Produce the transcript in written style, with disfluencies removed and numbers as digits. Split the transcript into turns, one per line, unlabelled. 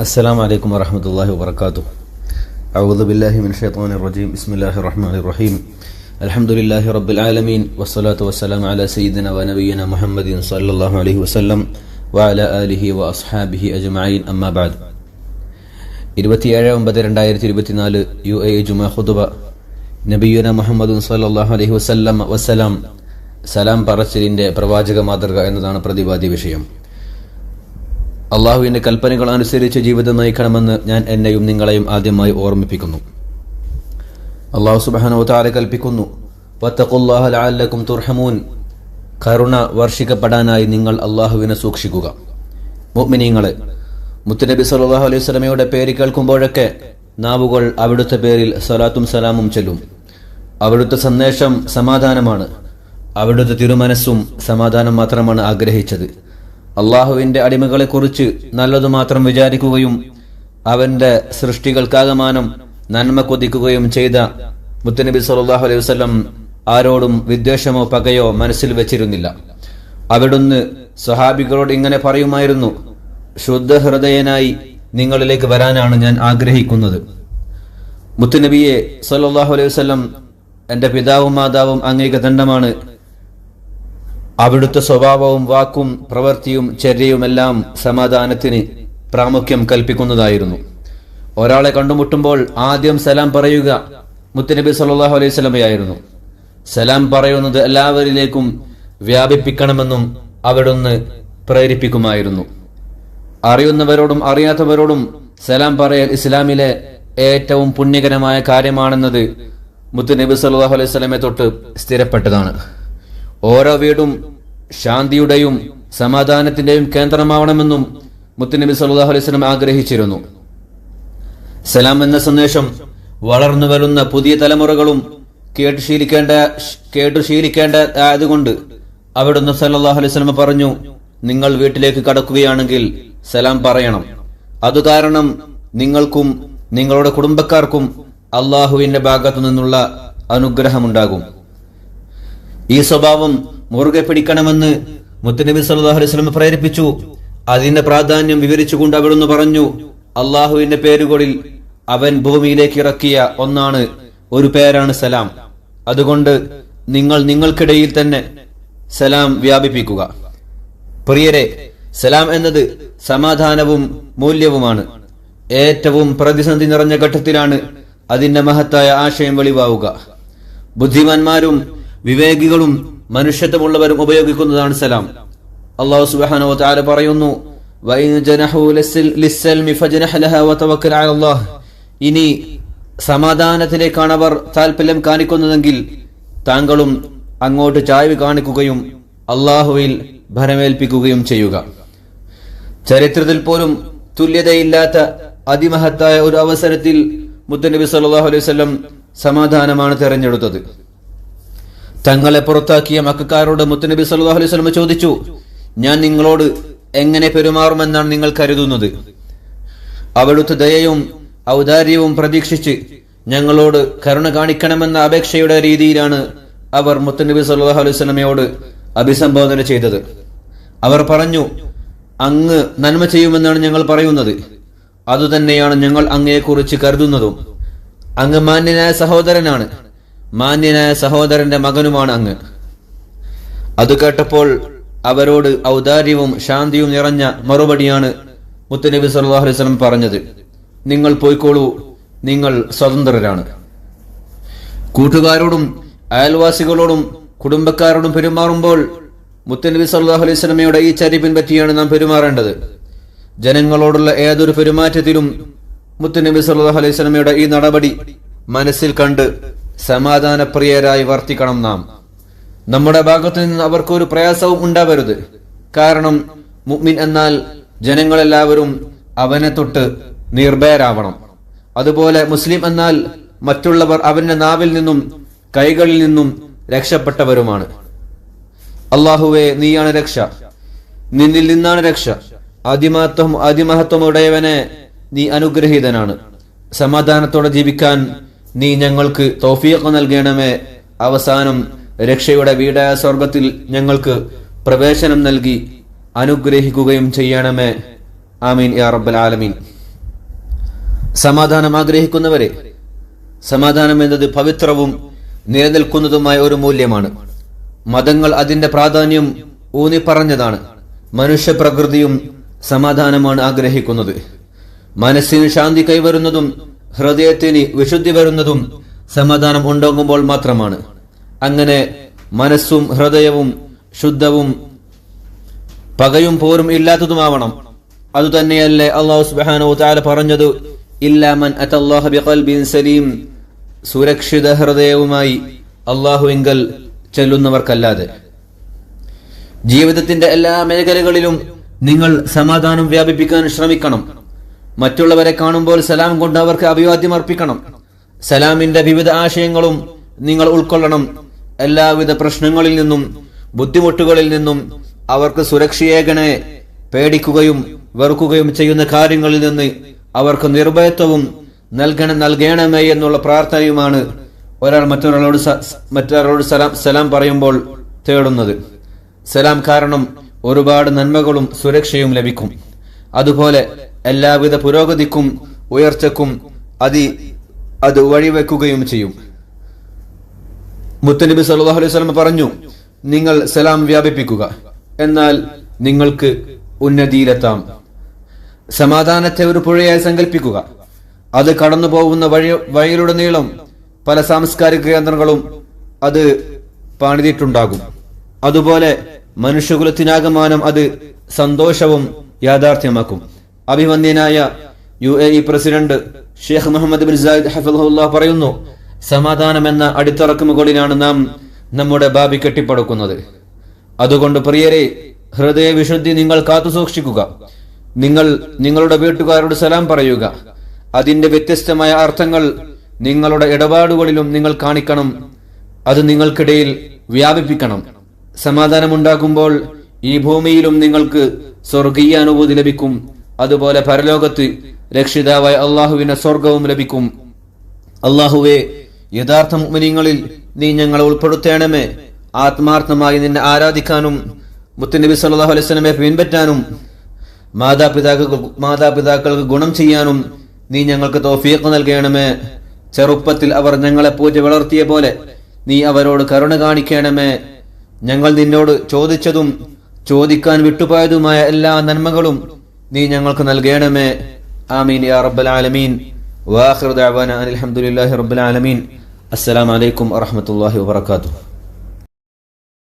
السلام عليكم ورحمة الله وبركاته. أعوذ بالله من الشيطان الرجيم. بسم الله الرحمن الرحيم. الحمد لله رب العالمين والصلاة والسلام على سيدنا ونبينا محمد صلى الله عليه وسلم وعلى آله وأصحابه أجمعين. أما بعد. 27/9/2024 UAE ജുമാ ഖുതുബ നബിയുന മുഹമ്മദ് സല്ലല്ലാഹു അലൈഹി വസല്ലം സലാം പറച്ചിലിന്റെ പ്രവാചക മാതൃക എന്നതാണ് പ്രതിപാദ്യ വിഷയം. അള്ളാഹുവിന്റെ കൽപ്പനകൾ അനുസരിച്ച് ജീവിതം നയിക്കണമെന്ന് ഞാൻ എന്നെയും നിങ്ങളെയും ആദ്യമായി ഓർമ്മിപ്പിക്കുന്നു. അള്ളാഹു സുബ്ഹാനഹു വ തആല കൽപ്പിക്കുന്നു, വത്തഖുല്ലാഹ ലഅല്ലകും തുർഹമൂൻ, കരുണ വർഷിക്കപ്പെടാനായി നിങ്ങൾ അള്ളാഹുവിനെ സൂക്ഷിക്കുക. മുഅ്മിനീങ്ങളെ, മുത്തുനബി സല്ലല്ലാഹു അലൈഹി വസല്ലമയുടെ പേര് കേൾക്കുമ്പോഴൊക്കെ നാവുകൾ അവിടുത്തെ പേരിൽ സ്വലാത്തും സലാമും ചൊല്ലും. അവിടുത്തെ സന്ദേശം സമാധാനമാണ്. അവിടുത്തെ തിരുമനസ്സും സമാധാനം മാത്രമാണ് ആഗ്രഹിച്ചത്. അള്ളാഹുവിന്റെ അടിമകളെക്കുറിച്ച് നല്ലതു മാത്രം വിചാരിക്കുകയും അവന്റെ സൃഷ്ടികൾക്കാകമാനം നന്മ കൊതിക്കുകയും ചെയ്ത മുത്തുനബി സല്ലല്ലാഹു അലൈഹി വസല്ലം ആരോടും വിദ്വേഷമോ പകയോ മനസ്സിൽ വെച്ചിരുന്നില്ല. അവിടുന്ന് സ്വഹാബികളോട് ഇങ്ങനെ പറയുമായിരുന്നു, ശുദ്ധ ഹൃദയനായി നിങ്ങളിലേക്ക് വരാനാണ് ഞാൻ ആഗ്രഹിക്കുന്നത്. മുത്തുനബിയെ സല്ലല്ലാഹു അലൈഹി വസല്ലം, എന്റെ പിതാവും മാതാവും അങ്ങേക്ക് ദണ്ഡമാണ്. അവിടുത്തെ സ്വഭാവവും വാക്കും പ്രവൃത്തിയും ചര്യയുമെല്ലാം സമാധാനത്തിന് പ്രാമുഖ്യം കൽപ്പിക്കുന്നതായിരുന്നു. ഒരാളെ കണ്ടുമുട്ടുമ്പോൾ ആദ്യം സലാം പറയുക മുത്തുനബി സല്ലല്ലാഹു അലൈഹി വസല്ലമയായിരുന്നു. സലാം പറയുന്നത് എല്ലാവരിലേക്കും വ്യാപിപ്പിക്കണമെന്നും അവിടുന്ന് പ്രേരിപ്പിക്കുമായിരുന്നു. അറിയുന്നവരോടും അറിയാത്തവരോടും സലാം പറയൽ ഇസ്ലാമിലെ ഏറ്റവും പുണ്യകരമായ കാര്യമാണെന്നത് മുത്തുനബി സല്ലല്ലാഹു അലൈഹി വസല്ലമയെ തൊട്ട് സ്ഥിരപ്പെട്ടതാണ്. ഓരോ വീടും ശാന്തിയുടെയും സമാധാനത്തിന്റെയും കേന്ദ്രമാവണമെന്നും മുത്തുനബി സല്ലല്ലാഹു അലൈഹി വസല്ലം ആഗ്രഹിച്ചിരുന്നു. സലാം എന്ന സന്ദേശം വളർന്നു വരുന്ന പുതിയ തലമുറകളും കേട്ടു ശീലിക്കേണ്ടതുകൊണ്ട് അവിടുന്ന് സല്ലല്ലാഹു അലൈഹി വസല്ലം പറഞ്ഞു, നിങ്ങൾ വീട്ടിലേക്ക് കടക്കുകയാണെങ്കിൽ സലാം പറയണം. അതു കാരണം നിങ്ങൾക്കും നിങ്ങളുടെ കുടുംബക്കാർക്കും അള്ളാഹുവിന്റെ ഭാഗത്തു നിന്നുള്ള അനുഗ്രഹമുണ്ടാകും. ഈ സ്വഭാവം മുറുകെ പിടിക്കണമെന്ന് മുത്തുനബി സല്ലല്ലാഹു അലൈഹി വസല്ലം പ്രേരിപ്പിച്ചു. അതിന്റെ പ്രാധാന്യം വിവരിച്ചുകൊണ്ട് അവിടുന്ന് പറഞ്ഞു, അള്ളാഹുവിന്റെ പേരുകളിൽ അവൻ ഭൂമിയിലേക്ക് ഇറക്കിയ ഒന്നാണ്, ഒരു പേരാണ് സലാം. അതുകൊണ്ട് നിങ്ങൾക്കിടയിൽ തന്നെ സലാം വ്യാപിപ്പിക്കുക. പ്രിയരെ, സലാം എന്നത് സമാധാനവും മൂല്യവുമാണ്. ഏറ്റവും പ്രതിസന്ധി നിറഞ്ഞ ഘട്ടത്തിലാണ് അതിന്റെ മഹത്തായ ആശയം വെളിവാവുക. ബുദ്ധിമാന്മാരും വിവേകികളും മനുഷ്യത്വമുള്ളവരും ഉപയോഗിക്കുന്നതാണ് സലാം. അല്ലാഹു സുബ്ഹാനഹു വ തആല പറയുന്നു, വഇൻ ജനഹു ലിസ്സൽമി ഫജ്നഹ ലഹാ വതവക്കൽ അലല്ലാഹ്. ഇനി സമാധാനത്തിലേക്കാണ് അവർ താൽപര്യം കാണിക്കുന്നതെങ്കിൽ താങ്കളും അങ്ങോട്ട് ചായ്വ് കാണിക്കുകയും അള്ളാഹുവിൽ ഭരമേൽപ്പിക്കുകയും ചെയ്യുക. ചരിത്രത്തിൽ പോലും തുല്യതയില്ലാത്ത അതിമഹത്തായ ഒരു അവസരത്തിൽ മുത്തുനബി സല്ലല്ലാഹു അലൈഹി വസല്ലം സമാധാനമാണ് തെരഞ്ഞെടുത്തത്. തങ്ങളെ പുറത്താക്കിയ മക്കക്കാരോട് മുത്തുനബി സല്ലല്ലാഹു അലൈഹി വസല്ലം ചോദിച്ചു, ഞാൻ നിങ്ങളോട് എങ്ങനെ പെരുമാറുമെന്നാണ് നിങ്ങൾ കരുതുന്നത്? അവിടുത്തെ ദയയും ഔദാര്യവും പ്രതീക്ഷിച്ച് ഞങ്ങളോട് കരുണ കാണിക്കണമെന്ന അപേക്ഷയുടെ രീതിയിലാണ് അവർ മുത്തുനബി സല്ലല്ലാഹു അലൈഹി വസല്ലമയോട് അഭിസംബോധന ചെയ്തത്. അവർ പറഞ്ഞു, അങ്ങ് നന്മ ചെയ്യുമെന്നാണ് ഞങ്ങൾ പറയുന്നത്. അതുതന്നെയാണ് ഞങ്ങൾ അങ്ങയെക്കുറിച്ച് കരുതുന്നതും. അങ്ങ് മാന്യനായ സഹോദരനാണ്, മാന്യനായ സഹോദരന്റെ മകനുമാണ് അങ്ങ്. അത് കേട്ടപ്പോൾ അവരോട് ഔദാര്യവും ശാന്തിയും നിറഞ്ഞ മറുപടിയാണ് മുത്തുനബി സല്ലല്ലാഹു അലൈഹി വസല്ലം പറഞ്ഞത്, നിങ്ങൾ പോയിക്കോളൂ, നിങ്ങൾ സ്വതന്ത്രരാണ്. കൂട്ടുകാരോടും അയൽവാസികളോടും കുടുംബക്കാരോടും പെരുമാറുമ്പോൾ മുത്തുനബി സല്ലല്ലാഹു അലൈഹി വസല്ലമയുടെ ഈ ചര്യ പിൻപറ്റിയാണ് നാം പെരുമാറേണ്ടത്. ജനങ്ങളോടുള്ള ഏതൊരു പെരുമാറ്റത്തിലും മുത്തുനബി സല്ലല്ലാഹു അലൈഹി വസല്ലമയുടെ ഈ നടപടി മനസ്സിൽ കണ്ട് സമാധാനപ്രിയരായി വർത്തിക്കണം നാം. നമ്മുടെ ഭാഗത്തു നിന്ന് അവർക്കൊരു പ്രയാസവും ഉണ്ടാവരുത്. കാരണം മുഅ്മിൻ എന്നാൽ ജനങ്ങളെല്ലാവരും അവനെ തൊട്ട് നിർഭയരാവണം. അതുപോലെ മുസ്ലിം എന്നാൽ മറ്റുള്ളവർ അവന്റെ നാവിൽ നിന്നും കൈകളിൽ നിന്നും രക്ഷപ്പെട്ടവരുമാണ്. അല്ലാഹുവേ, നീയാണ് രക്ഷ, നിന്നിൽ നിന്നാണ് രക്ഷ. അതിമഹത്വമുടയവനെ, നീ അനുഗ്രഹീതനാണ്. സമാധാനത്തോടെ ജീവിക്കാൻ നീ ഞങ്ങൾക്ക് തൗഫീഖ് നൽകണമേ. അവസാനം രക്ഷയുടെ വീടായ സ്വർഗത്തിൽ ഞങ്ങൾക്ക് പ്രവേശനം നൽകി അനുഗ്രഹിക്കുകയും ചെയ്യണമേ. ആമീൻ യാ റബ്ബൽ ആലമീൻ. സമാധാനം ആഗ്രഹിക്കുന്നവരെ, സമാധാനം എന്നത് പവിത്രവും നിലനിൽക്കുന്നതുമായ ഒരു മൂല്യമാണ്. മതങ്ങൾ അതിന്റെ പ്രാധാന്യം ഊന്നിപ്പറഞ്ഞതാണ്. മനുഷ്യപ്രകൃതിയും സമാധാനമാണ് ആഗ്രഹിക്കുന്നത്. മനസ്സിന് ശാന്തി കൈവരുന്നതും ഹൃദയത്തിന് വിശുദ്ധി വരുന്നതും സമാധാനം ഉണ്ടാകുമ്പോൾ മാത്രമാണ്. അങ്ങനെ മനസ്സും ഹൃദയവും ശുദ്ധവും പകയും പോരും ഇല്ലാത്തതുമാവണം. അതുതന്നെയല്ലേ അല്ലാഹു സുബ്ഹാനഹു വ തആല പറഞ്ഞത്, ഇല്ലാ മൻ അത്തല്ലാഹ ബിഖൽബിൻ സലീം, സുരക്ഷിത ഹൃദയവുമായി അല്ലാഹുവിങ്കൽ ചെല്ലുന്നവർക്കല്ലാതെ. ജീവിതത്തിന്റെ എല്ലാ മേഖലകളിലും നിങ്ങൾ സമാധാനം വ്യാപിപ്പിക്കാൻ ശ്രമിക്കണം. മറ്റുള്ളവരെ കാണുമ്പോൾ സലാം കൊണ്ട് അവർക്ക് അഭിവാദ്യം അർപ്പിക്കണം. സലാമിന്റെ വിവിധ ആശയങ്ങളും നിങ്ങൾ ഉൾക്കൊള്ളണം. എല്ലാവിധ പ്രശ്നങ്ങളിൽ നിന്നും ബുദ്ധിമുട്ടുകളിൽ നിന്നും അവർക്ക് സുരക്ഷയേകണേ. പേടിക്കുകയും വെറുക്കുകയും ചെയ്യുന്ന കാര്യങ്ങളിൽ നിന്ന് അവർക്ക് നിർഭയത്വവും നൽകണമേ എന്നുള്ള പ്രാർത്ഥനയുമാണ് ഒരാൾ മറ്റൊരാളോട് സലാം പറയുമ്പോൾ തേടുന്നത്. സലാം കാരണം ഒരുപാട് നന്മകളും സുരക്ഷയും ലഭിക്കും. അതുപോലെ എല്ലാവിധ പുരോഗതിക്കും ഉയർച്ചക്കും അത് വഴിവെക്കുകയും ചെയ്യും. മുത്തനബി സല്ലല്ലാഹു അലൈഹി വസല്ലം പറഞ്ഞു, നിങ്ങൾ സലാം വ്യാപിപ്പിക്കുക, എന്നാൽ നിങ്ങൾക്ക് ഉന്നതിയിലെത്താം. സമാധാനത്തെ ഒരു പുഴയായി സങ്കല്പിക്കുക. അത് കടന്നു പോകുന്ന വഴിയിലുടനീളം പല സാംസ്കാരിക കേന്ദ്രങ്ങളും അത് പണിതിട്ടുണ്ടാകും. അതുപോലെ മനുഷ്യകുലത്തിനാകമാനം അത് സന്തോഷവും യാഥാർത്ഥ്യമാക്കും. അഭിമന്യനായ UAE president Sheikh Mohammed bin Zayed ഹഫിളഹുല്ലാഹ് പറയുന്നു, സമാധാനം എന്ന അടിത്തറക്ക് മുകളിലാണ് നാം നമ്മുടെ ഭാവി കെട്ടിപ്പടുക്കുന്നത്. അതുകൊണ്ട് പ്രിയരെ, ഹൃദയ വിശുദ്ധി നിങ്ങൾ കാത്തു സൂക്ഷിക്കുക. നിങ്ങൾ നിങ്ങളുടെ വീട്ടുകാരോട് സലാം പറയുക. അതിന്റെ വ്യത്യസ്തമായ അർത്ഥങ്ങൾ നിങ്ങളുടെ ഇടപാടുകളിലും നിങ്ങൾ കാണിക്കണം. അത് നിങ്ങൾക്കിടയിൽ വ്യാപിപ്പിക്കണം. സമാധാനമുണ്ടാകുമ്പോൾ ഈ ഭൂമിയിലും നിങ്ങൾക്ക് സ്വർഗീയ അനുഭൂതി ലഭിക്കും. അതുപോലെ പരലോകത്ത് രക്ഷിതാവായ അള്ളാഹുവിന്റെ സ്വർഗവും ലഭിക്കും. അള്ളാഹുവേ, യഥാർത്ഥ മുഅ്മിനീങ്ങളിൽ നീ ഞങ്ങളെ ഉൾപ്പെടുത്തണമേ. ആത്മാർത്ഥമായി നിന്നെ ആരാധിക്കാനും മുത്തുനബി സല്ലല്ലാഹു അലൈഹി വസല്ലമയെ പിൻപറ്റാനും മാതാപിതാക്കൾക്ക് ഗുണം ചെയ്യാനും നീ ഞങ്ങൾക്ക് തൗഫീഖ് നൽകണമേ. ചെറുപ്പത്തിൽ അവർ ഞങ്ങളെ പൂജ വളർത്തിയ പോലെ നീ അവരോട് കരുണ കാണിക്കണമേ. ഞങ്ങൾ നിന്നോട് ചോദിച്ചതും ചോദിക്കാൻ വിട്ടുപോയതുമായ എല്ലാ നന്മകളും നീ ഞങ്ങൾക്ക് നൽകണമേ. ആമീൻ യാ റബ്ബൽ ആലമീൻ. വആഖിറു ദഅവാനാ അൽഹംദുലില്ലാഹി റബ്ബിൽ ആലമീൻ. അസ്സലാമു അലൈക്കും വറഹ്മത്തുള്ളാഹി വബറകാതുഹു.